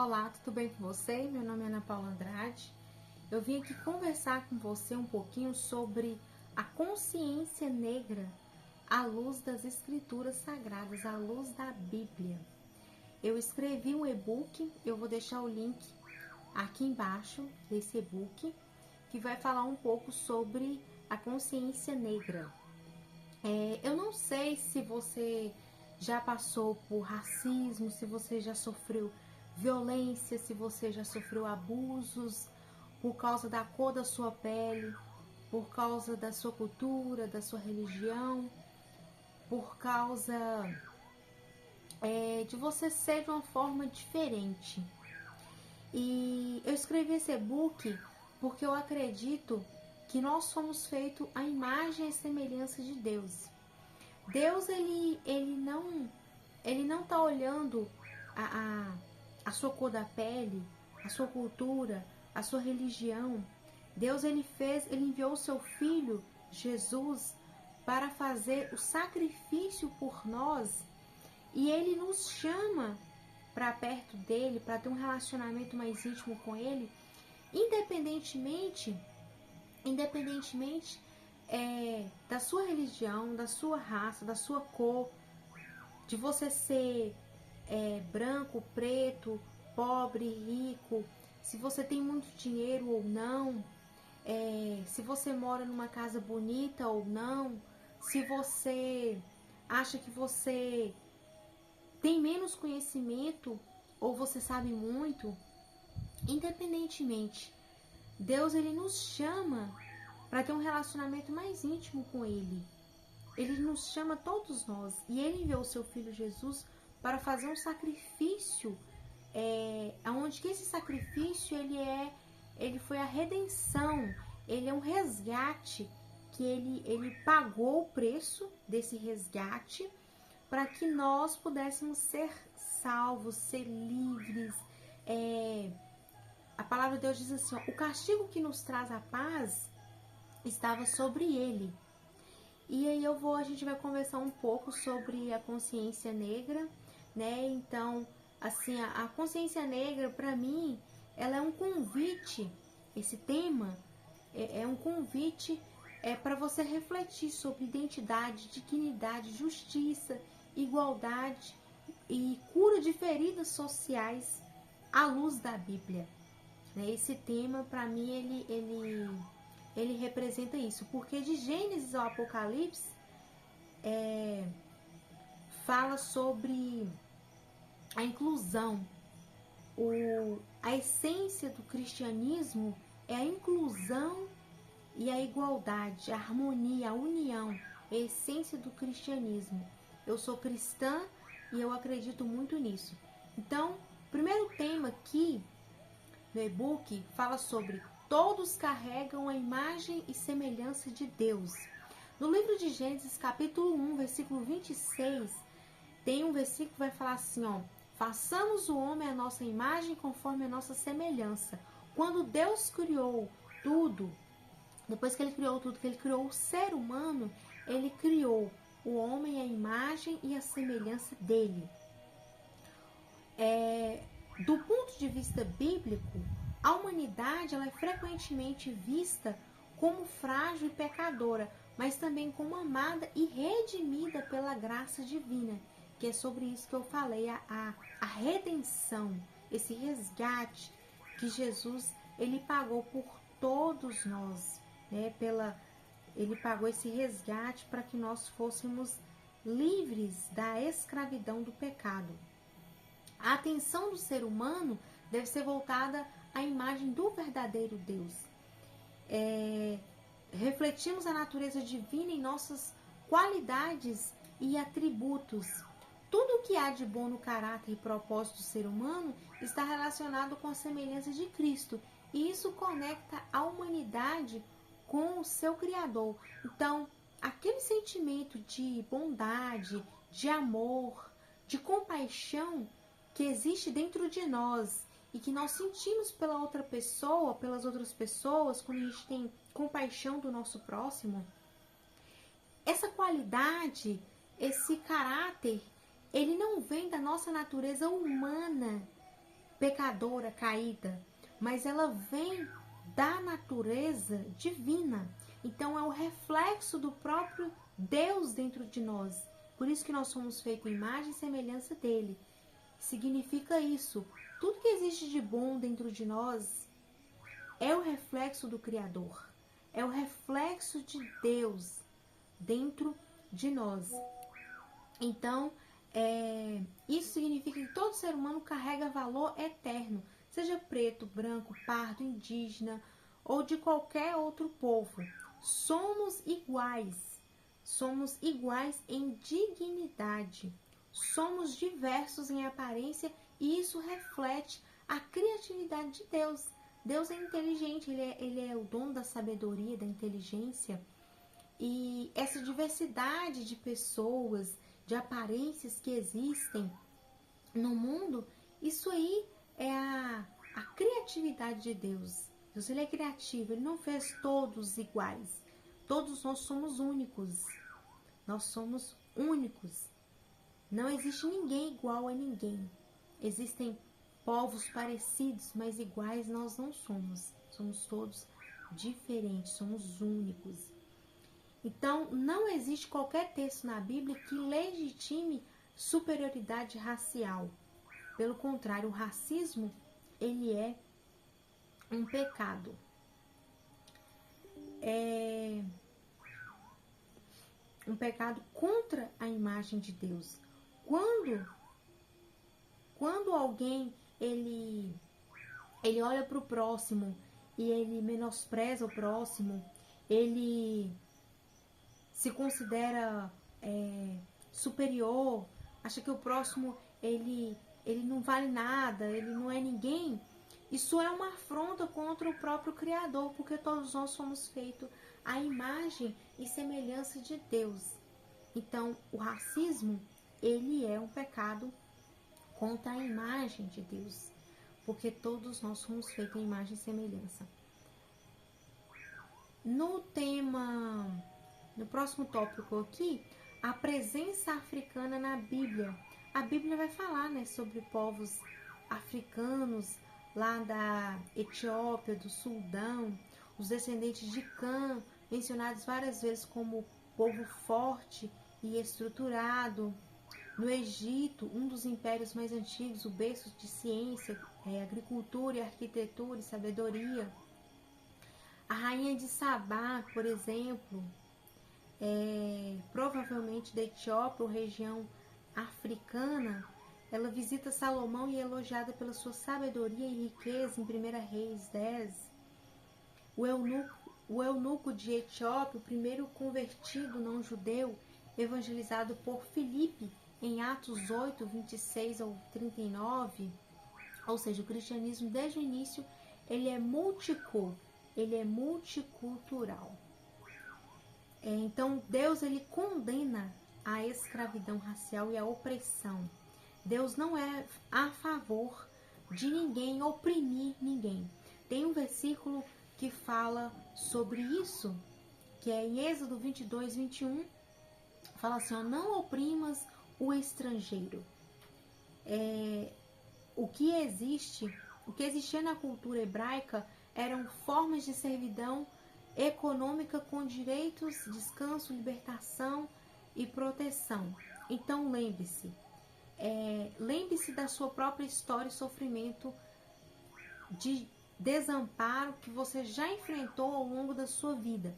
Olá, tudo bem com você? Meu nome é Ana Paula Andrade. Eu vim aqui conversar com você um pouquinho sobre a consciência negra à luz das escrituras sagradas, à luz da Bíblia. Eu escrevi um e-book, eu vou deixar o link aqui embaixo desse e-book, que vai falar um pouco sobre a consciência negra. Eu não sei se você já passou por racismo, se você já sofreu violência, se você já sofreu abusos por causa da cor da sua pele, por causa da sua cultura, da sua religião, por causa de você ser de uma forma diferente. E eu escrevi esse e-book porque eu acredito que nós somos feitos à imagem e semelhança de Deus. Deus, ele não está olhando a sua cor da pele, a sua cultura, a sua religião. Deus, ele enviou o seu Filho, Jesus, para fazer o sacrifício por nós, e ele nos chama para perto dele, para ter um relacionamento mais íntimo com ele, independentemente da sua religião, da sua raça, da sua cor, de você ser branco, preto, pobre, rico, se você tem muito dinheiro ou não, se você mora numa casa bonita ou não, se você acha que você tem menos conhecimento ou você sabe muito, independentemente, Deus, ele nos chama para ter um relacionamento mais íntimo com ele. Ele nos chama todos nós, e ele enviou o seu Filho Jesus para fazer um sacrifício, onde que esse sacrifício ele foi a redenção, ele é um resgate, que ele pagou o preço desse resgate para que nós pudéssemos ser salvos, ser livres. A palavra de Deus diz assim, ó, o castigo que nos traz a paz estava sobre ele. E aí a gente vai conversar um pouco sobre a consciência negra, né? Então, assim, a consciência negra, para mim, ela é um convite, esse tema é um convite para você refletir sobre identidade, dignidade, justiça, igualdade e cura de feridas sociais à luz da Bíblia. Esse tema, para mim, ele representa isso, porque de Gênesis ao Apocalipse fala sobre a inclusão. A essência do cristianismo é a inclusão e a igualdade, a harmonia, a união, é a essência do cristianismo. Eu sou cristã e eu acredito muito nisso. Então, o primeiro tema aqui no e-book fala sobre todos carregam a imagem e semelhança de Deus. No livro de Gênesis, capítulo 1, versículo 26, tem um versículo que vai falar assim, ó, façamos o homem à nossa imagem conforme a nossa semelhança. Quando Deus criou tudo, depois que ele criou tudo, que ele criou o ser humano, ele criou o homem à imagem e à semelhança dele. Do ponto de vista bíblico, a humanidade ela é frequentemente vista como frágil e pecadora, mas também como amada e redimida pela graça divina, que é sobre isso que eu falei, a redenção, esse resgate que Jesus ele pagou por todos nós, né? Ele pagou esse resgate para que nós fôssemos livres da escravidão do pecado. A atenção do ser humano deve ser voltada à imagem do verdadeiro Deus. Refletimos a natureza divina em nossas qualidades e atributos. Tudo o que há de bom no caráter e propósito do ser humano está relacionado com a semelhança de Cristo. E isso conecta a humanidade com o seu Criador. Então, aquele sentimento de bondade, de amor, de compaixão que existe dentro de nós e que nós sentimos pela outra pessoa, pelas outras pessoas, quando a gente tem compaixão do nosso próximo, essa qualidade, esse caráter, ele não vem da nossa natureza humana, pecadora, caída, mas ela vem da natureza divina. Então é o reflexo do próprio Deus dentro de nós. Por isso que nós somos feitos em imagem e semelhança dele. Significa isso. Tudo que existe de bom dentro de nós é o reflexo do Criador. É o reflexo de Deus dentro de nós. Então, isso significa que todo ser humano carrega valor eterno, seja preto, branco, pardo, indígena ou de qualquer outro povo. Somos iguais em dignidade, somos diversos em aparência e isso reflete a criatividade de Deus. Deus é inteligente, ele é o dono da sabedoria, da inteligência, e essa diversidade de pessoas, de aparências que existem no mundo, isso aí é a criatividade de Deus. Deus, ele é criativo, ele não fez todos iguais. Todos nós somos únicos. Nós somos únicos. Não existe ninguém igual a ninguém. Existem povos parecidos, mas iguais nós não somos. Somos todos diferentes, somos únicos. Então, não existe qualquer texto na Bíblia que legitime superioridade racial. Pelo contrário, o racismo, ele é um pecado. É um pecado contra a imagem de Deus. Quando alguém ele olha para o próximo e ele menospreza o próximo, ele se considera superior, acha que o próximo ele não vale nada, ele não é ninguém, isso é uma afronta contra o próprio Criador, porque todos nós somos feitos à imagem e semelhança de Deus. Então, o racismo, ele é um pecado contra a imagem de Deus, porque todos nós somos feitos à imagem e semelhança. No próximo tópico aqui, a presença africana na Bíblia. A Bíblia vai falar, né, sobre povos africanos, lá da Etiópia, do Sudão, os descendentes de Cã, mencionados várias vezes como povo forte e estruturado. No Egito, um dos impérios mais antigos, o berço de ciência, agricultura, arquitetura e sabedoria. A rainha de Sabá, por exemplo, provavelmente da Etiópia ou região africana, ela visita Salomão e é elogiada pela sua sabedoria e riqueza em 1 Reis 10. O eunuco de Etiópia, o primeiro convertido não judeu, evangelizado por Filipe em Atos 8, 26 ao 39, ou seja, o cristianismo desde o início ele é multicultural. Então Deus ele condena a escravidão racial e a opressão. Deus não é a favor de ninguém oprimir ninguém. Tem um versículo que fala sobre isso, que é em Êxodo 22, 21, fala assim, ó, não oprimas o estrangeiro. O que existia na cultura hebraica eram formas de servidão econômica com direitos, descanso, libertação e proteção. Então lembre-se da sua própria história e sofrimento de desamparo que você já enfrentou ao longo da sua vida.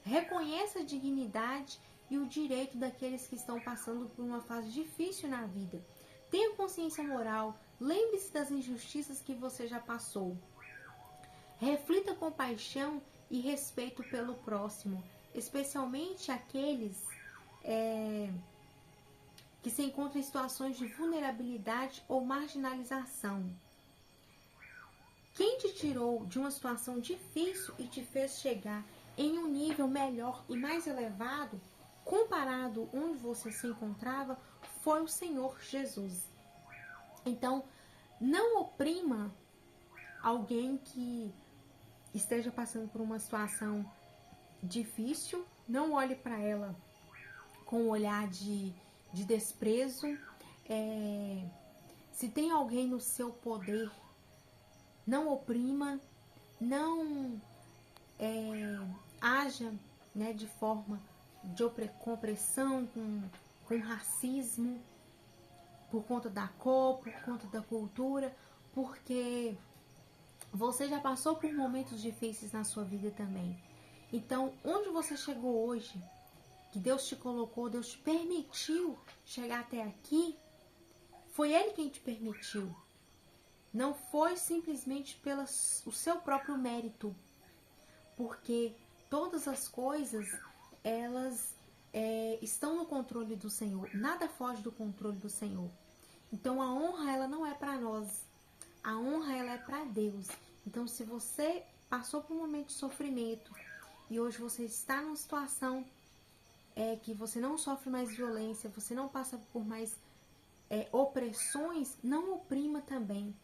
Reconheça a dignidade e o direito daqueles que estão passando por uma fase difícil na vida. Tenha consciência moral, lembre-se das injustiças que você já passou. Reflita com paixão e respeito pelo próximo, especialmente aqueles que se encontram em situações de vulnerabilidade ou marginalização. Quem te tirou de uma situação difícil e te fez chegar em um nível melhor e mais elevado, comparado onde você se encontrava, foi o Senhor Jesus. Então, não oprima alguém que esteja passando por uma situação difícil, não olhe para ela com um olhar de desprezo. Se tem alguém no seu poder, não oprima, não haja, né, de forma com opressão, com racismo, por conta da cor, por conta da cultura, porque você já passou por momentos difíceis na sua vida também. Então, onde você chegou hoje, que Deus te colocou, Deus te permitiu chegar até aqui, foi Ele quem te permitiu. Não foi simplesmente pelo o seu próprio mérito, porque todas as coisas, elas estão no controle do Senhor. Nada foge do controle do Senhor. Então a honra, ela não é para nós. A honra, ela é para Deus. Então, se você passou por um momento de sofrimento e hoje você está numa situação que você não sofre mais violência, você não passa por mais opressões, não oprima também.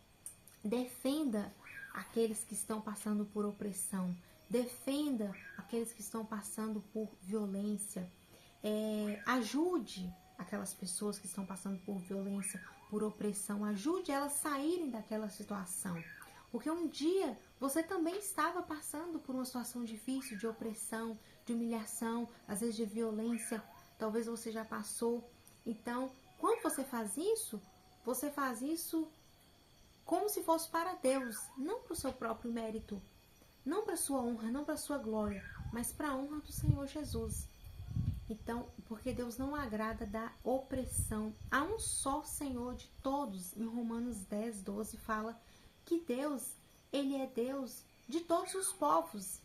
Defenda aqueles que estão passando por opressão. Defenda aqueles que estão passando por violência. Ajude aquelas pessoas que estão passando por violência, por opressão. Ajude elas a saírem daquela situação. Porque um dia você também estava passando por uma situação difícil, de opressão, de humilhação, às vezes de violência. Talvez você já passou. Então, quando você faz isso como se fosse para Deus, não para o seu próprio mérito, não para a sua honra, não para a sua glória, mas para a honra do Senhor Jesus. Então, porque Deus não agrada da opressão. Há um só Senhor de todos. Em Romanos 10, 12 fala que Deus, Ele é Deus de todos os povos.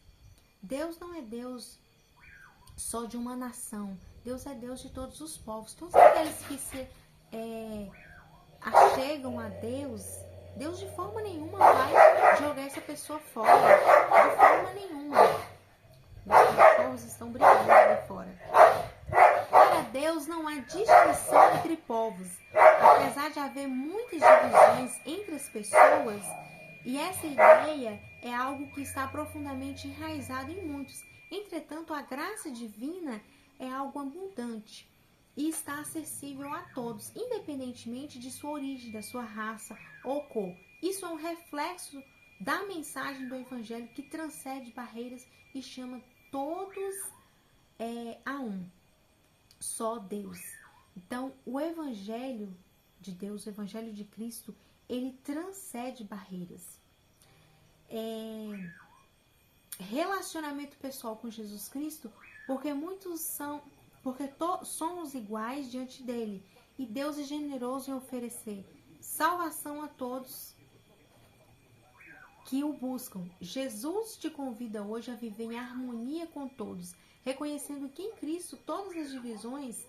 Deus não é Deus só de uma nação. Deus é Deus de todos os povos. Todos aqueles que se achegam a Deus, Deus de forma nenhuma vai jogar essa pessoa fora. De forma nenhuma. Meus cachorros estão brigando ali fora. Para Deus não há distinção entre povos. Apesar de haver muitas divisões entre as pessoas, e essa ideia é algo que está profundamente enraizado em muitos. Entretanto, a graça divina é algo abundante e está acessível a todos, independentemente de sua origem, da sua raça ou cor. Isso é um reflexo da mensagem do Evangelho que transcende barreiras e chama todos a um só Deus. Então, o Evangelho de Deus, o Evangelho de Cristo, ele transcende barreiras. Relacionamento pessoal com Jesus Cristo, porque somos iguais diante dele, e Deus é generoso em oferecer salvação a todos que o buscam. Jesus te convida hoje a viver em harmonia com todos, reconhecendo que em Cristo todas as divisões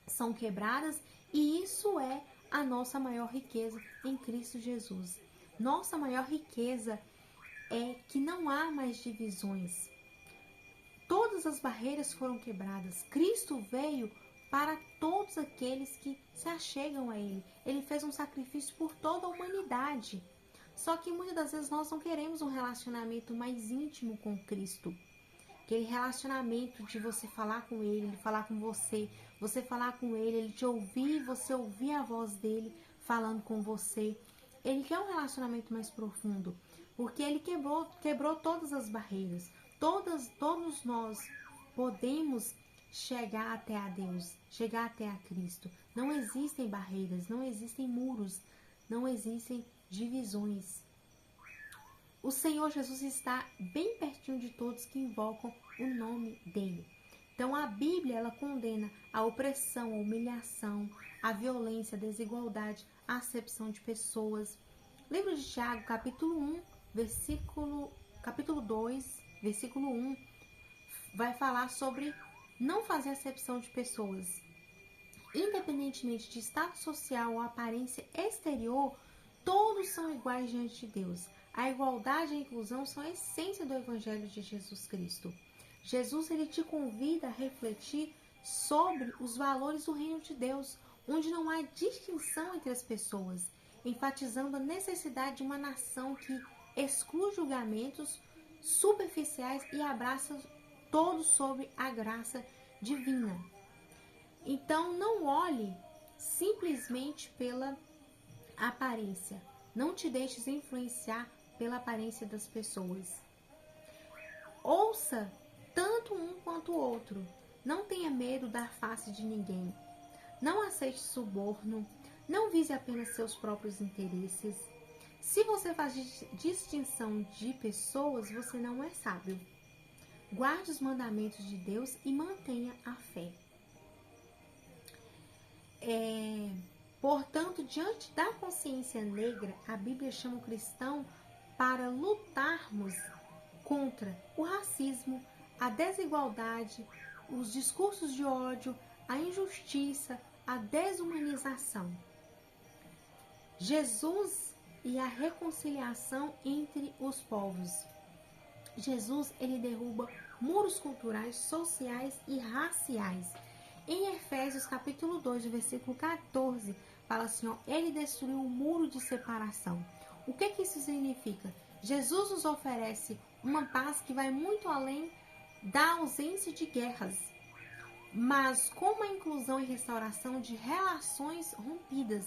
são quebradas, e isso é a nossa maior riqueza em Cristo Jesus. Nossa maior riqueza é que não há mais divisões. Todas as barreiras foram quebradas. Cristo veio para todos aqueles que se achegam a Ele. Ele fez um sacrifício por toda a humanidade. Só que muitas das vezes nós não queremos um relacionamento mais íntimo com Cristo. Aquele relacionamento de você falar com Ele, Ele falar com você, você falar com Ele, Ele te ouvir, você ouvir a voz dEle falando com você. Ele quer um relacionamento mais profundo, porque Ele quebrou todas as barreiras. Todos nós podemos chegar até a Deus, chegar até a Cristo. Não existem barreiras, não existem muros, não existem divisões. O Senhor Jesus está bem pertinho de todos que invocam o nome dele. Então a Bíblia, ela condena a opressão, a humilhação, a violência, a desigualdade, a acepção de pessoas. Livro de Tiago, capítulo 2, versículo 1, vai falar sobre não fazer acepção de pessoas. Independentemente de status social ou aparência exterior, todos são iguais diante de Deus. A igualdade e a inclusão são a essência do Evangelho de Jesus Cristo. Jesus, ele te convida a refletir sobre os valores do reino de Deus, onde não há distinção entre as pessoas, enfatizando a necessidade de uma nação que exclui julgamentos superficiais e abraça todos sob a graça divina. Então, não olhe simplesmente pela Aparência. Não te deixes influenciar pela aparência das pessoas. Ouça tanto um quanto o outro. Não tenha medo da face de ninguém. Não aceite suborno. Não vise apenas seus próprios interesses. Se você faz distinção de pessoas, você não é sábio. Guarde os mandamentos de Deus e mantenha a fé. Portanto, diante da consciência negra, a Bíblia chama o cristão para lutarmos contra o racismo, a desigualdade, os discursos de ódio, a injustiça, a desumanização. Jesus e a reconciliação entre os povos. Jesus, ele derruba muros culturais, sociais e raciais. Em Efésios capítulo 2, versículo 14, fala assim, ó, ele destruiu o muro de separação. O que isso significa? Jesus nos oferece uma paz que vai muito além da ausência de guerras, mas com uma inclusão e restauração de relações rompidas.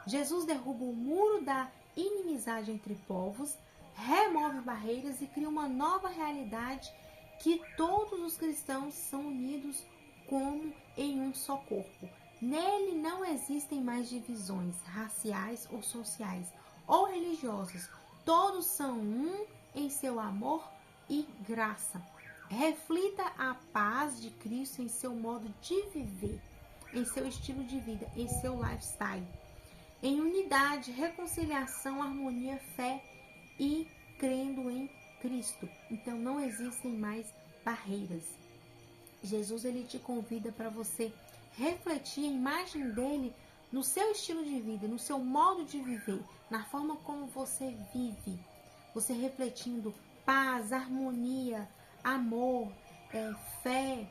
Jesus derruba o muro da inimizade entre povos, remove barreiras e cria uma nova realidade que todos os cristãos são unidos como em um só corpo. Nele não existem mais divisões raciais ou sociais ou religiosas. Todos são um em seu amor e graça. Reflita a paz de Cristo em seu modo de viver, em seu estilo de vida, em seu lifestyle. Em unidade, reconciliação, harmonia, fé e crendo em Cristo. Então não existem mais barreiras. Jesus, ele te convida para você refletir a imagem dele no seu estilo de vida, no seu modo de viver, na forma como você vive. Você refletindo paz, harmonia, amor, fé,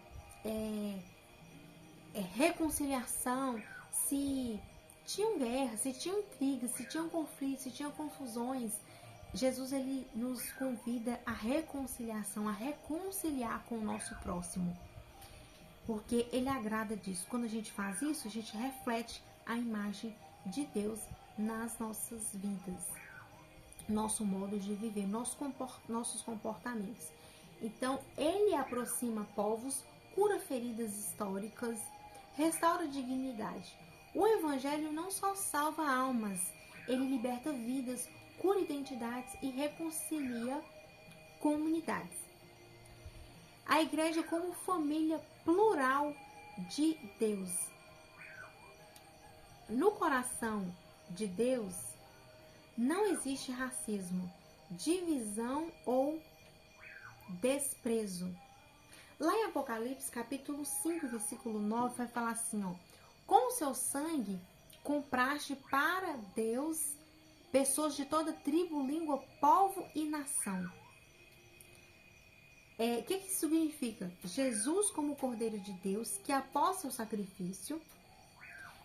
reconciliação. Se tinham guerras, se tinham intrigas, se tinham conflitos, se tinham confusões, Jesus, ele nos convida à reconciliação, a reconciliar com o nosso próximo. Porque ele agrada disso. Quando a gente faz isso, a gente reflete a imagem de Deus nas nossas vidas, nosso modo de viver, nossos comportamentos. Então, ele aproxima povos, cura feridas históricas, restaura dignidade. O Evangelho não só salva almas, ele liberta vidas, cura identidades e reconcilia comunidades. A igreja como família plural de Deus. No coração de Deus não existe racismo, divisão ou desprezo. Lá em Apocalipse, capítulo 5, versículo 9, vai falar assim, ó: com o seu sangue compraste para Deus pessoas de toda tribo, língua, povo e nação. O que isso significa? Jesus, como Cordeiro de Deus, que após seu sacrifício,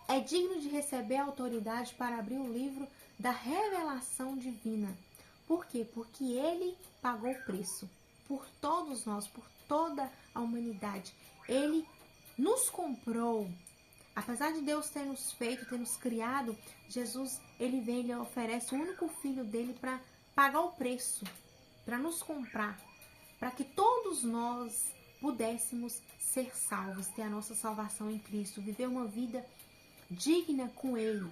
é digno de receber a autoridade para abrir o livro da revelação divina. Por quê? Porque ele pagou o preço por todos nós, por toda a humanidade. Ele nos comprou. Apesar de Deus ter nos feito, ter nos criado, Jesus, ele vem, ele oferece o único filho dele para pagar o preço, para nos comprar, para que todos nós pudéssemos ser salvos, ter a nossa salvação em Cristo, viver uma vida digna com Ele.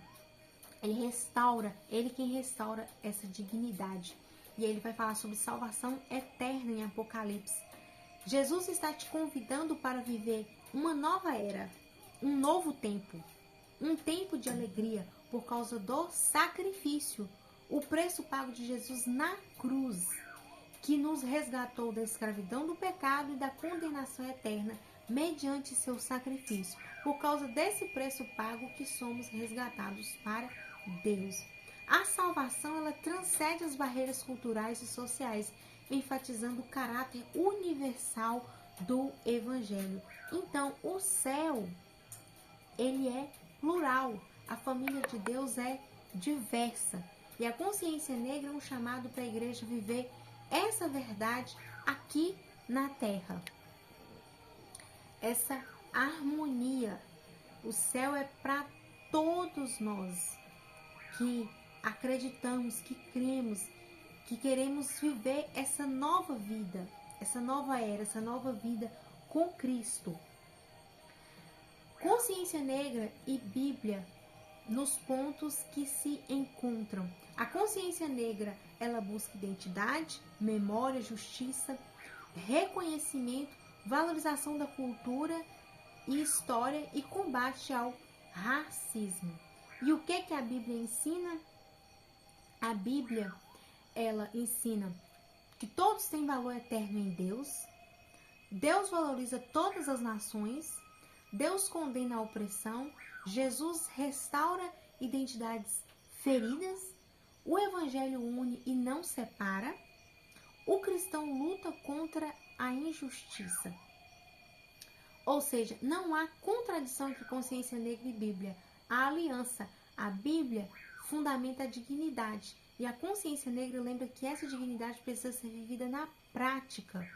Ele restaura, Ele quem restaura essa dignidade. E ele vai falar sobre salvação eterna em Apocalipse. Jesus está te convidando para viver uma nova era, um novo tempo, um tempo de alegria por causa do sacrifício, o preço pago de Jesus na cruz, que nos resgatou da escravidão do pecado e da condenação eterna mediante seu sacrifício. Por causa desse preço pago que somos resgatados para Deus. A salvação, ela transcende as barreiras culturais e sociais, enfatizando o caráter universal do Evangelho. Então, o céu, ele é plural. A família de Deus é diversa. E a consciência negra é um chamado para a igreja viver essa verdade aqui na terra. Essa harmonia. O céu é para todos nós que acreditamos, que cremos, que queremos viver essa nova vida, essa nova era, essa nova vida com Cristo. Consciência negra e Bíblia nos pontos que se encontram. A consciência negra, ela busca identidade, memória, justiça, reconhecimento, valorização da cultura e história e combate ao racismo. E o que a Bíblia ensina? A Bíblia, ela ensina que todos têm valor eterno em Deus. Deus valoriza todas as nações. Deus condena a opressão. Jesus restaura identidades feridas. O Evangelho une e não separa. O cristão luta contra a injustiça. Ou seja, não há contradição entre consciência negra e Bíblia. Há aliança. A Bíblia fundamenta a dignidade. E a consciência negra lembra que essa dignidade precisa ser vivida na prática.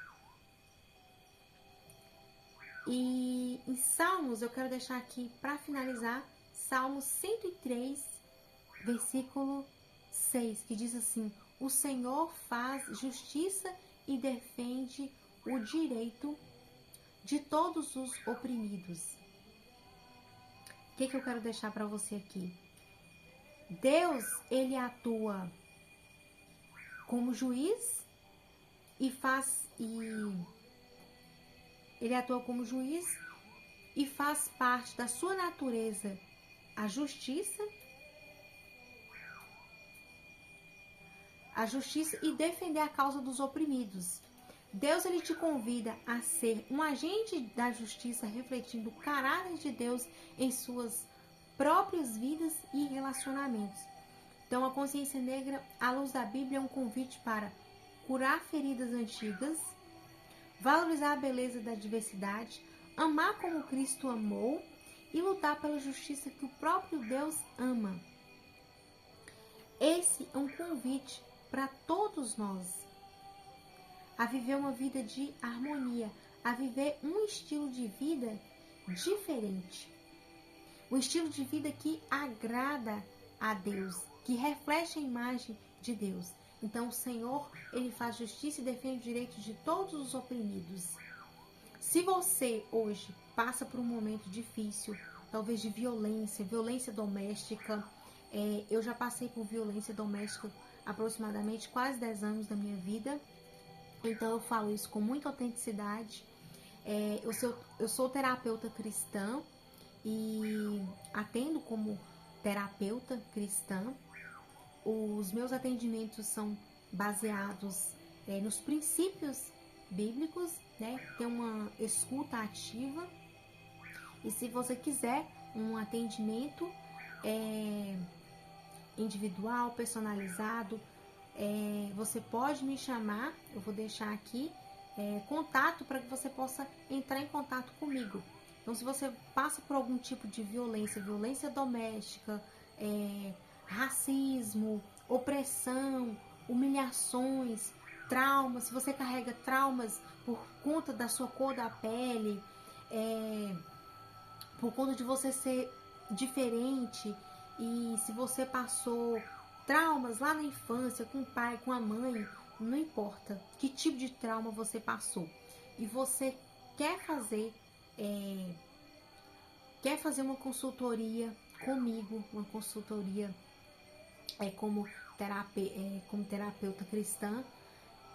E em Salmos, eu quero deixar aqui para finalizar, Salmos 103, versículo 6, que diz assim: o Senhor faz justiça e defende o direito de todos os oprimidos. O que eu quero deixar para você aqui? Deus, ele atua como juiz ele atua como juiz e faz parte da sua natureza a justiça e defender a causa dos oprimidos. Deus, ele te convida a ser um agente da justiça, refletindo o caráter de Deus em suas próprias vidas e relacionamentos. Então, a consciência negra, à luz da Bíblia, é um convite para curar feridas antigas, valorizar a beleza da diversidade, amar como Cristo amou e lutar pela justiça que o próprio Deus ama. Esse é um convite para todos nós a viver uma vida de harmonia, a viver um estilo de vida diferente. Um estilo de vida que agrada a Deus, que reflete a imagem de Deus. Então o Senhor, ele faz justiça e defende o direito de todos os oprimidos. Se você hoje passa por um momento difícil, talvez de violência doméstica, eu já passei por violência doméstica aproximadamente quase 10 anos da minha vida, então eu falo isso com muita autenticidade. Eu sou terapeuta cristã e atendo como terapeuta cristã. Os meus atendimentos são baseados nos princípios bíblicos, né? Tem uma escuta ativa. E se você quiser um atendimento individual, personalizado, você pode me chamar. Eu vou deixar aqui contato para que você possa entrar em contato comigo. Então, se você passa por algum tipo de violência doméstica, racismo, opressão, humilhações, traumas, se você carrega traumas por conta da sua cor da pele, por conta de você ser diferente, e se você passou traumas lá na infância, com o pai, com a mãe, não importa que tipo de trauma você passou, e você quer fazer uma consultoria comigo, uma consultoria como terapeuta cristã,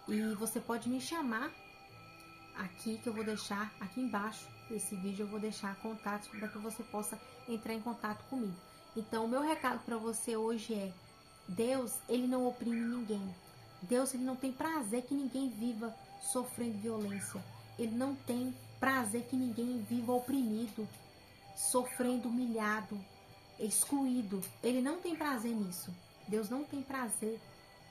e você pode me chamar aqui, que eu vou deixar aqui embaixo desse vídeo, eu vou deixar contatos para que você possa entrar em contato comigo. Então, o meu recado para você hoje é: Deus, ele não oprime ninguém. Deus, ele não tem prazer que ninguém viva sofrendo violência. Ele não tem prazer que ninguém viva oprimido, sofrendo humilhado, excluído. Ele não tem prazer nisso. Deus não tem prazer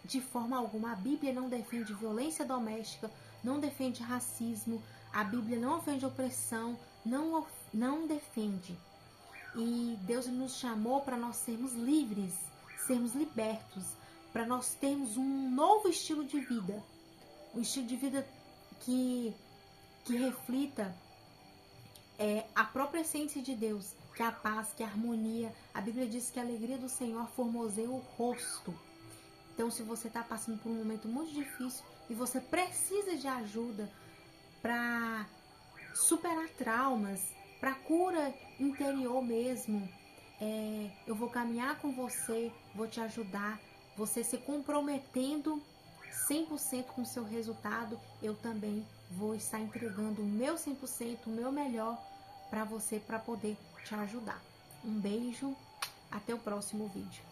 de forma alguma. A Bíblia não defende violência doméstica, não defende racismo, a Bíblia não ofende opressão, não defende. E Deus nos chamou para nós sermos livres, sermos libertos, para nós termos um novo estilo de vida, um estilo de vida que reflita a própria essência de Deus, que a paz, que a harmonia. A Bíblia diz que a alegria do Senhor formoseia o rosto. Então, se você está passando por um momento muito difícil e você precisa de ajuda para superar traumas, para cura interior mesmo, eu vou caminhar com você, vou te ajudar, você se comprometendo 100% com o seu resultado, eu também vou estar entregando o meu 100%, o meu melhor para você, para poder te ajudar. Um beijo, até o próximo vídeo.